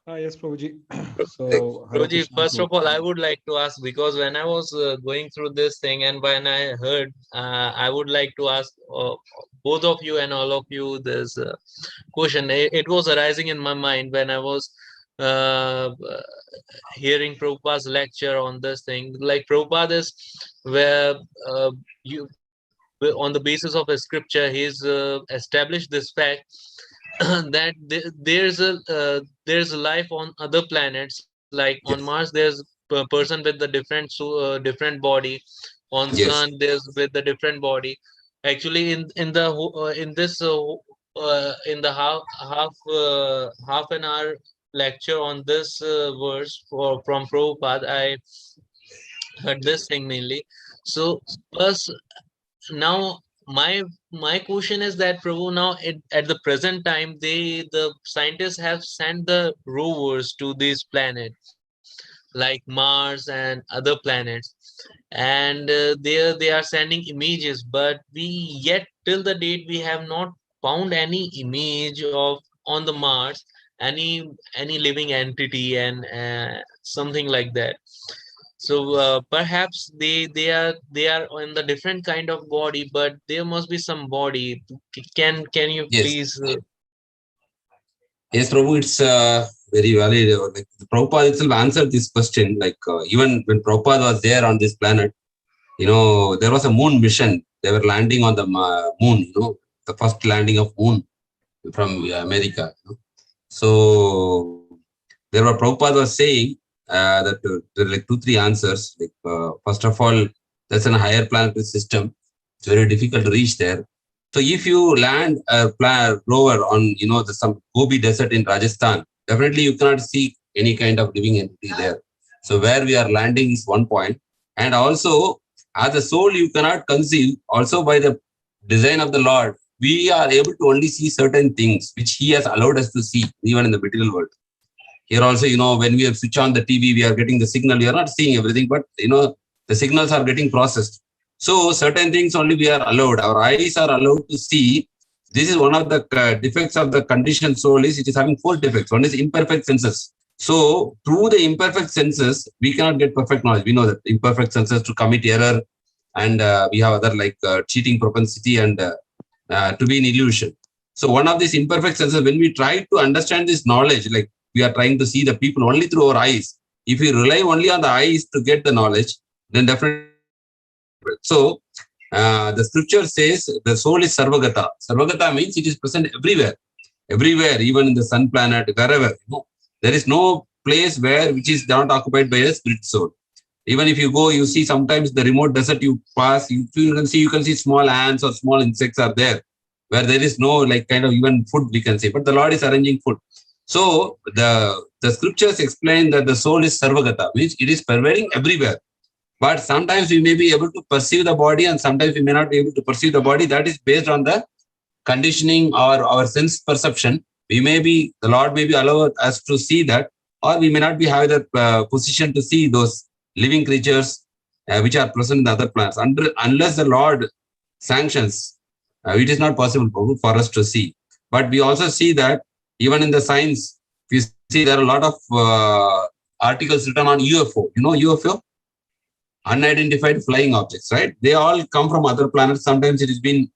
Yes, Prabhuji. So, Hare Prabhuji, Krishna first to- of all, I would like to ask, because when I was going through this thing and when I heard, I would like to ask both of you and all of you this question. It was arising in my mind when I was hearing Prabhupada's lecture on this thing. Like Prabhupada is where you, on the basis of a scripture, he's established this fact that there's a life on other planets. Like on Mars, there's a person with the different body. On Sun, there's with the different body. Actually, in the in this in the half an hour lecture on this verse from Prabhupada, I heard this thing mainly. So plus now my question is that Prabhu, now at the present time, the scientists have sent the rovers to these planets like Mars and other planets, and they are sending images, but we yet till the date we have not found any image of on the Mars any living entity and something like that. So perhaps they are in the different kind of body, but there must be some body. Can you please? Yes, Prabhu, it's very valid. Like Prabhupada itself answered this question. Like even when Prabhupada was there on this planet, there was a moon mission. They were landing on the moon. The first landing of moon from America. So there were Prabhupada was saying that there are like 2-3 answers. Like first of all, that's a higher planetary system. It's very difficult to reach there. So if you land a rover on, some Gobi desert in Rajasthan, definitely you cannot see any kind of living entity there. So where we are landing is one point. And also, as a soul, you cannot conceive. Also, by the design of the Lord, we are able to only see certain things which He has allowed us to see, even in the material world. Here also, when we switch on the TV, we are getting the signal. We are not seeing everything, but, the signals are getting processed. So certain things only we are allowed. Our eyes are allowed to see. This is one of the defects of the conditioned soul is it is having 4 defects. One is imperfect senses. So through the imperfect senses, we cannot get perfect knowledge. We know that imperfect senses to commit error, and we have other like cheating propensity and to be an illusion. So one of these imperfect senses, when we try to understand this knowledge, like we are trying to see the people only through our eyes. If we rely only on the eyes to get the knowledge, then definitely. So, the scripture says the soul is Sarvagata. Sarvagata means it is present everywhere, even in the sun planet, wherever. There is no place which is not occupied by a spirit soul. Even if you go, you see sometimes the remote desert you pass, you can see small ants or small insects are there, where there is no like kind of even food we can say, but the Lord is arranging food. So the scriptures explain that the soul is Sarvagata, means it is pervading everywhere. But sometimes we may be able to perceive the body and sometimes we may not be able to perceive the body. That is based on the conditioning or our sense perception. The Lord may be allow us to see that, or we may not be having the position to see those living creatures which are present in the other planets. Unless the Lord sanctions, it is not possible for us to see. But we also see that even in the science, we see there are a lot of articles written on UFO. You know UFO? Unidentified flying objects, right? They all come from other planets. Sometimes it has been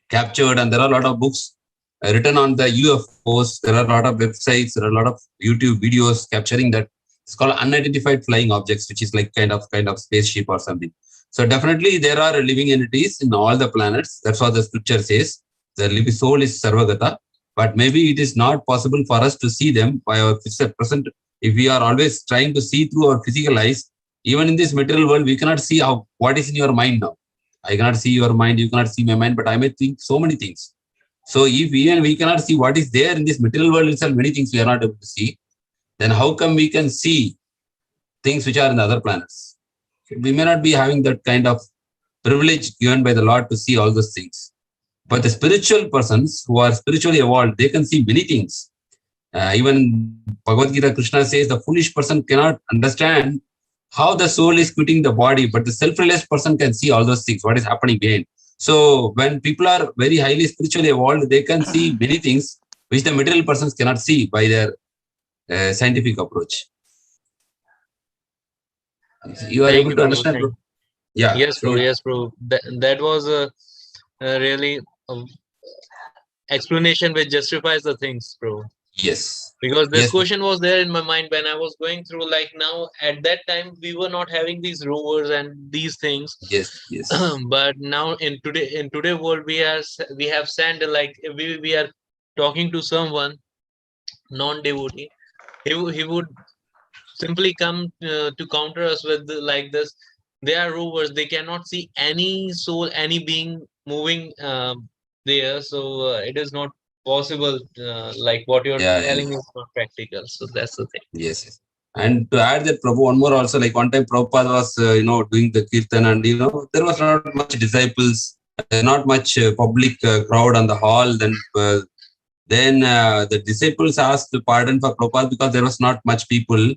captured, and there are a lot of books written on the UFOs. There are a lot of websites, there are a lot of YouTube videos capturing that. It's called unidentified flying objects, which is like kind of spaceship or something. So definitely there are living entities in all the planets. That's what the scripture says. The living soul is sarvagata, but maybe it is not possible for us to see them by our present. If we are always trying to see through our physical eyes, even in this material world, we cannot see what is in your mind now. I cannot see your mind, you cannot see my mind, but I may think so many things. So if even we cannot see what is there in this material world itself, many things we are not able to see, then how come we can see things which are in the other planets? We may not be having that kind of privilege given by the Lord to see all those things. But the spiritual persons who are spiritually evolved, they can see many things. Even Bhagavad Gita, Krishna says the foolish person cannot understand how the soul is quitting the body, but the self-realized person can see all those things, what is happening behind. So when people are very highly spiritually evolved, they can see many things which the material persons cannot see by their scientific approach. You are Thank able you, to bro. understand, bro? Yeah. Yes, bro. So, Yes, bro. That was a really explanation which justifies the things, bro. yes. Because this Yes. question was there in my mind when I was going through. Like now, at that time, we were not having these rovers and these things, Yes. Yes. but now in today world, we have sent, like we are talking to someone non-devotee. He would simply come to counter us with like this. They are rovers. They cannot see any soul, any being moving there. So it is not possible. Like what you're Yeah. telling is not practical. So that's the thing. Yes. Yes. And to add that, Prabhu, one more also, like one time Prabhupada was, doing the kirtan, and, there was not much disciples, not much public crowd on the hall. Then the disciples asked pardon for Prabhupada because there was not much people.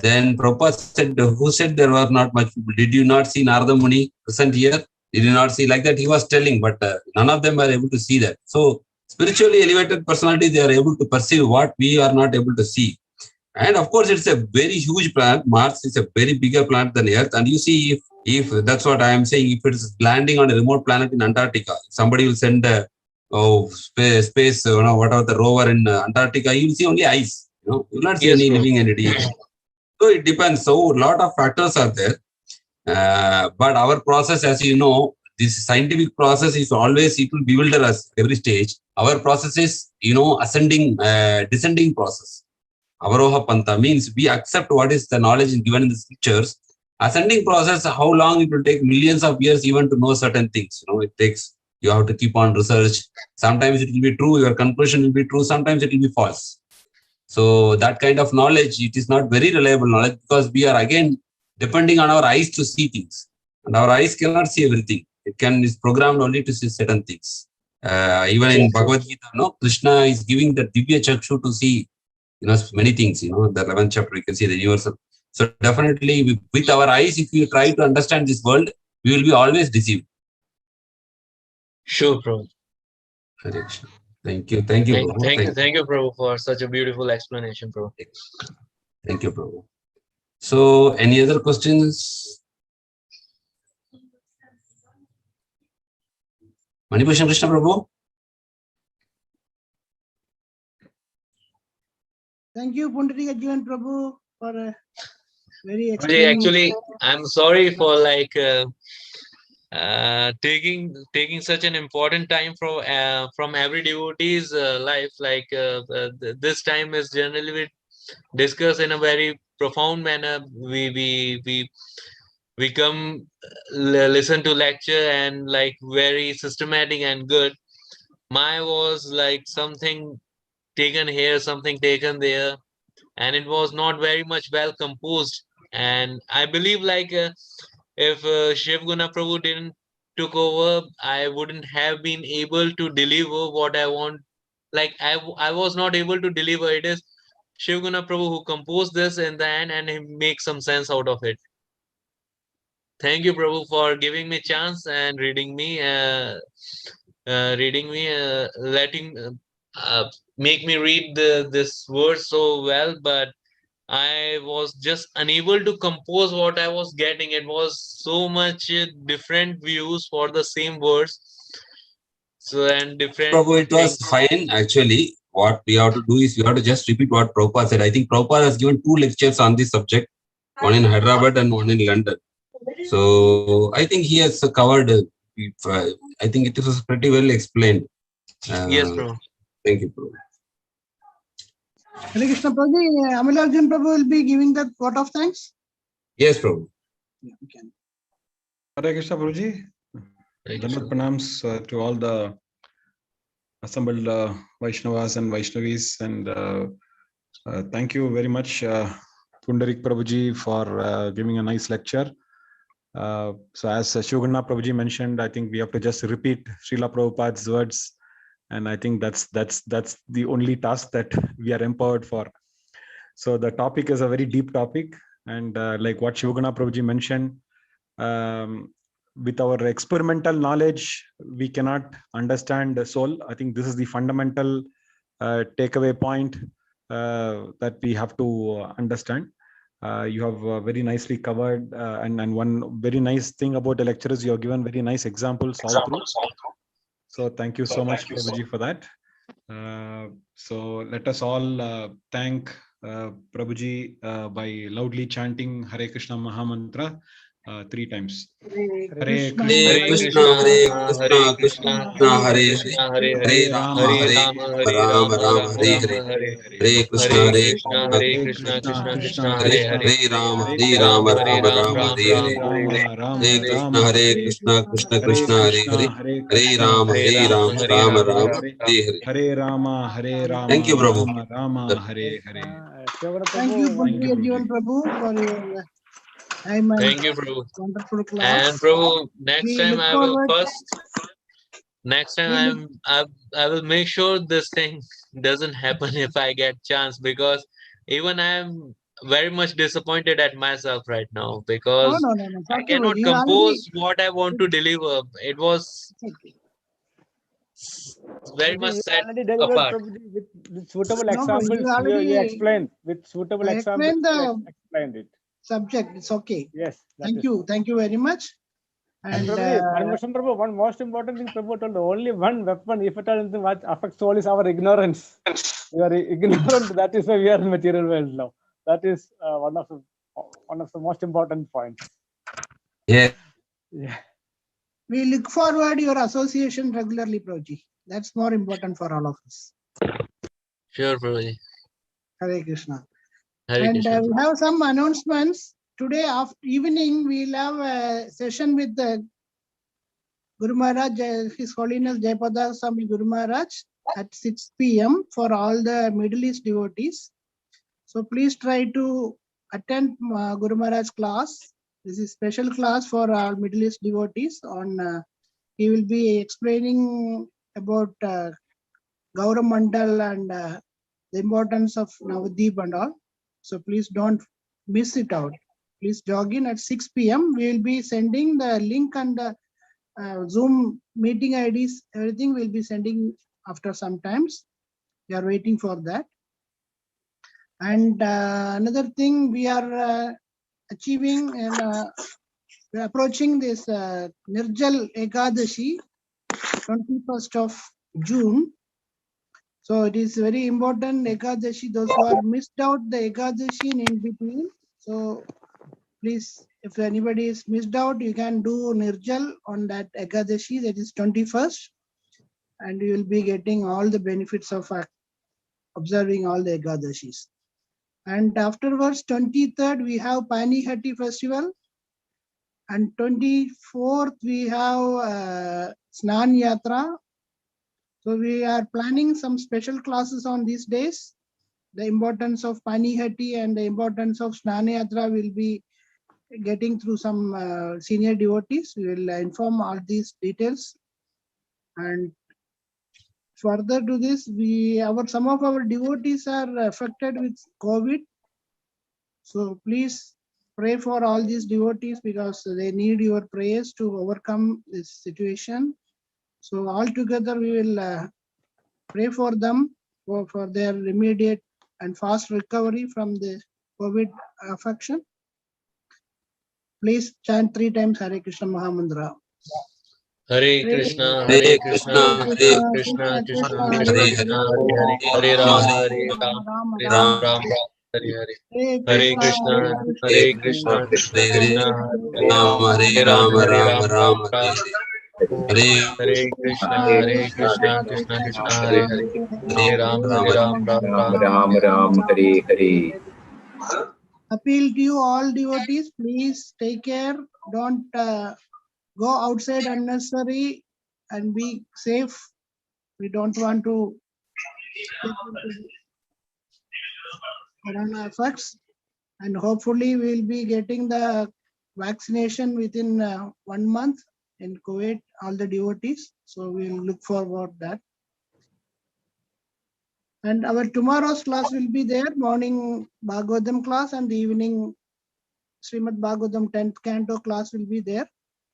Then Prabhupada said, who said there were not much people? Did you not see Narada Muni present here? Did you not see? Like that he was telling, but none of them were able to see that. So spiritually elevated personalities, they are able to perceive what we are not able to see. And of course, it's a very huge planet. Mars is a very bigger planet than Earth. And you see, if that's what I am saying, if it's landing on a remote planet in Antarctica, somebody will send space, whatever the rover in Antarctica, you will see only ice. You will not see Yes, any bro. living entity. So it depends. So a lot of factors are there. But our process, as you know, this scientific process is always, it will bewilder us every stage. Our process is, descending process. Avaroha Panta means we accept what is the knowledge given in the scriptures. Ascending process, how long it will take millions of years even to know certain things. It takes, you have to keep on research. Sometimes it will be true, your conclusion will be true, sometimes it will be false. So that kind of knowledge, it is not very reliable knowledge because we are again depending on our eyes to see things. And our eyes cannot see everything. Is programmed only to see certain things. Even in Bhagavad Gita, Krishna is giving the Divya Chakshu to see many things, the 11th chapter, we can see the universal. So definitely with our eyes, if we try to understand this world, we will be always deceived. Sure, bro. Thank you. Thank you, bro. Thank you, bro, for such a beautiful explanation, bro. Thank you, bro. So any other questions? Manibhushan Krishna Prabhu? Thank you, Pundarika Jeevan Prabhu, for a very explaining. Actually, I'm sorry for taking such an important time from every devotee's life. This time is generally we discuss in a very profound manner. We come listen to lecture and like very systematic and good. My was like something taken here, something taken there, and it was not very much well composed. And I believe like if Shiv Guna Prabhu didn't took over, I wouldn't have been able to deliver what I want. Like I was not able to deliver. It is Shiv Guna Prabhu who composed this in the end, and he makes some sense out of it. Thank you, Prabhu, for giving me chance and letting make me read this verse so well. But I was just unable to compose what I was getting. It was so much different views for the same verse. So and different Prabhu, it was things. fine. Actually, what we have to do is we have to just repeat what Prabhupada said. I think Prabhupada has given 2 lectures on this subject, one in Hyderabad and one in London. So I think he has covered. I think it was pretty well explained. Yes, Prabhu. Thank you, Prabhu. Hare Krishna Prabhuji, Amalarjan Prabhu will be giving the vote of thanks. Yes, Prabhu. Yeah, we can. Hare Krishna Prabhuji. Dandavat pranams to all the assembled Vaishnavas and Vaishnavis, and thank you very much, Pundarik Prabhuji, for giving a nice lecture. So as Shugana Prabhuji mentioned, I think we have to just repeat Srila Prabhupada's words, and I think that's the only task that we are empowered for. So the topic is a very deep topic, and like what Shugana Prabhuji mentioned, with our experimental knowledge, we cannot understand the soul. I think this is the fundamental takeaway point that we have to understand. You have very nicely covered, and one very nice thing about the lecture is you have given very nice examples all through. So thank you so much, Prabhuji, for that. So let us all thank Prabhuji by loudly chanting Hare Krishna Mahamantra 3 times. Hare Krishna, Hare Krishna, Krishna Krishna, Hare Hare, Krishna, Hare Hare Hare, Rama, Hare Hare Rama, Rama, Hare Rama Rama, Rama, Rama Hare Rama, Hare, Hare Hare. Hare Krishna, Hare Hare Krishna, Krishna, Hare Krishna, Krishna Krishna, Hare Hare Hare. Hare Rama, Hare Hare Rama, Rama, Hare Rama Ram, Rama, Ram Hare Ram, Hare, Hare Hare. Hare Krishna, Hare Krishna, Krishna Krishna, Hare Hare, Hare Rama, Hare Hare Rama, Rama, Hare Rama Rama, Rama, Ram Ram. Hare Hare. Hare Rama, Hare Thank you, Rama, Prabhu. Rama Rama, Hare Hare. Thank you, Pundarika Jeevan Prabhu, for your time and Thank you, Prabhu. wonderful class. And Prabhu, next We time look I will forward. next time We look- I will make sure this thing doesn't happen if I get chance, because even I am very much disappointed at myself right now No, because no, no, no. I It's okay, cannot Prabhuji. You compose already. what I want to deliver. It was It's okay. very much You set already delivered apart. Prabhuji with suitable No, Prabhuji, examples. you You already explained with suitable examples. explained You the explained it. subject. It's okay. Yes, that Thank is you. fine. Thank you very much. And And Prabhuji, one question, Prabhu. One most important thing, Prabhu told, only one weapon, if at all, anything what affects soul is our ignorance. We are ignorant. That is why we are in material world now. That is one of the most important points. Yeah. Yeah. we look forward your association regularly, Prabhuji. That's more important for all of us. Sure, Prabhuji. Hare Krishna. Hare And Krishna. we have some announcements. Today after evening, we'll have a session with the Guru Maharaj, His Holiness Jayapada Swami Guru Maharaj at 6 p.m. for all the Middle East devotees. So please try to attend Guru Maharaj class. This is special class for our Middle East devotees. He will be explaining about Gaura Mandal and the importance of Navadip and all. So please don't miss it out. Please jog in at 6 p.m. We will be sending the link and the Zoom meeting IDs. Everything will be sending after some times. We are waiting for that. And another thing we are achieving and we are approaching this Nirjal Ekadashi, 21st of June. So it is very important Ekadashi, those who are missed out the Ekadashi in between. So please, if anybody is missed out, you can do Nirjal on that Ekadashi, that is 21st. And you will be getting all the benefits of observing all the Ekadashis. And afterwards, 23rd, we have Panihati festival. And 24th, we have Snan Yatra. So we are planning some special classes on these days. the importance of Panihati and the importance of Snana Yatra will be getting through some senior devotees. We will inform all these details. And further to this, some of our devotees are affected with COVID. So please pray for all these devotees because they need your prayers to overcome this situation. So all together we will pray for them for their immediate and fast recovery from the COVID affection. Please chant 3 times Hare Krishna Mahamandra. Hare Krishna, Hare Krishna, Krishna Krishna, Krishna Krishna, Hare Rama, Hare Rama, Ram Ram, Hare Hare. Hare Krishna, Hare Krishna, Krishna Krishna, Hare Rama, Hare Ram Ram, Hare Krishna, Hare Krishna, Krishna Krishna, Hare Hare. Hare Ram, Ram Ram, Hare Hare. Appeal to you all devotees, please take care. Don't go outside unnecessary and be safe. We don't want to get into corona effects. And hopefully we'll be getting the vaccination within 1 month in Kuwait, all the devotees. So we'll look forward to that. And our tomorrow's class will be there, morning Bhagavatam class and the evening Srimad Bhagavatam 10th Canto class will be there.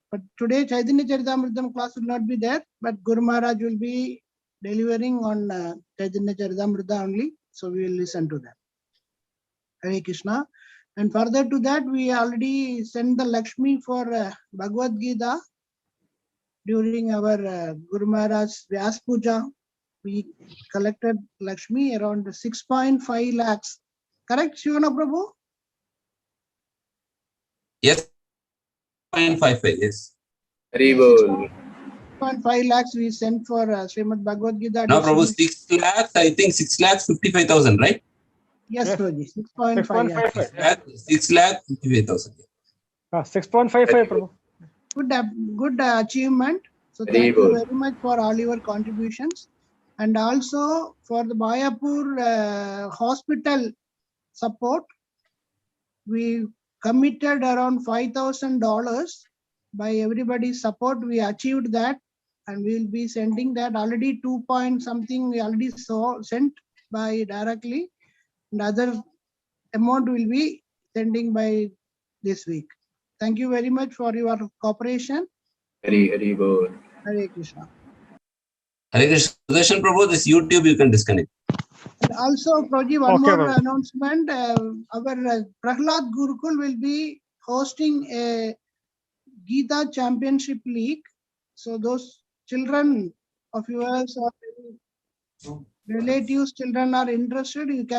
But today Chaitanya Charitamrita class will not be there, but Guru Maharaj will be delivering on Chaitanya Charitamrita only. So we will listen to that. Hare Krishna. And further to that, we already sent the Lakshmi for Bhagavad Gita during our Guru Maharaj's Vyas Puja. We collected Lakshmi around 6.5 lakhs. Correct, Shivana Prabhu? Yes. 0.55, yes. Hare Bol. 6.5 lakhs we sent for Srimad Bhagavad Gita. No, Prabhu, 6 lakhs, I think 6,55,000, right? Yes, Yes. Prabhu. 6.5. 6,55,000. 6.55, Prabhu. Good achievement. So Very thank you good. very much for all your contributions. And also for the Bayapur hospital support, we committed around $5,000 by everybody's support. We achieved that and we will be sending that already 2 point something we already sent by directly. And other amount will be sending by this week. Thank you very much for your cooperation. Hare Bol. Hare Krishna. Hare Krishna. Sudarshan Prabhu, this YouTube you can disconnect. And also, Prabhuji, one Okay, more Prabhu. announcement. Our Prahlad Gurukul will be hosting a Gita Championship League. So those children of yours or relatives, children are interested, you can